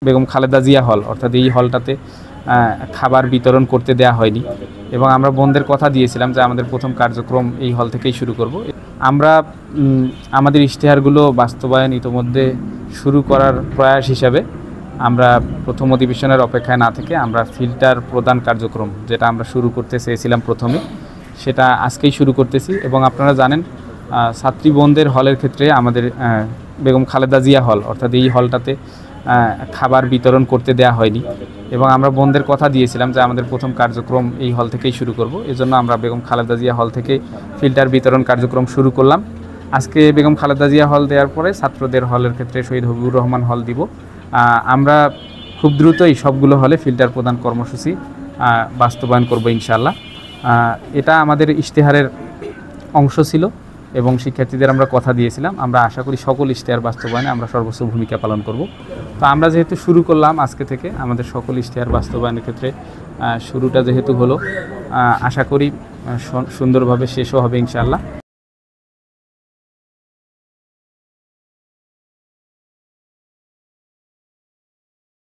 বেগম খালেদা জিয়া হল, অর্থাৎ এই হলটাতে খাবার বিতরণ করতে দেয়া হয়নি এবং আমরা বোনদের কথা দিয়েছিলাম যে আমাদের প্রথম কার্যক্রম এই হল থেকেই শুরু করব। আমরা আমাদের ইশতেহারগুলো বাস্তবায়ন ইতোমধ্যে শুরু করার প্রয়াস হিসাবে আমরা প্রথম অধিবেশনের অপেক্ষায় না থেকে আমরা ফিল্টার প্রদান কার্যক্রম যেটা আমরা শুরু করতে চেয়েছিলাম প্রথমে, সেটা আজকেই শুরু করতেছি। এবং আপনারা জানেন ছাত্রী বোনদের হলের ক্ষেত্রে আমাদের বেগম খালেদা জিয়া হল, অর্থাৎ এই হলটাতে খাবার বিতরণ করতে দেয়া হয়নি এবং আমরা বোনদের কথা দিয়েছিলাম যে আমাদের প্রথম কার্যক্রম এই হল থেকেই শুরু করব। এজন্য আমরা বেগম খালেদা জিয়া হল থেকে ফিল্টার বিতরণ কার্যক্রম শুরু করলাম। আজকে বেগম খালেদা জিয়া হল দেওয়ার পরে ছাত্রদের হলের ক্ষেত্রে শহীদ হবিবুর রহমান হল দিব। আমরা খুব দ্রুতই সবগুলো হলে ফিল্টার প্রদান কর্মসূচি বাস্তবায়ন করব ইনশাআল্লাহ। এটা আমাদের ইশতেহারের অংশ ছিল এবং শিক্ষার্থীদের আমরা কথা দিয়েছিলাম। আমরা আশা করি সকল ইশতেহার বাস্তবায়নে আমরা সর্বোচ্চ ভূমিকা পালন করব। তো আমরা যেহেতু শুরু করলাম আজকে থেকে, আমাদের সকল ইশতেহার বাস্তবায়নের ক্ষেত্রে শুরুটা যেহেতু হলো, আশা করি সুন্দরভাবে শেষও হবে ইনশাআল্লাহ।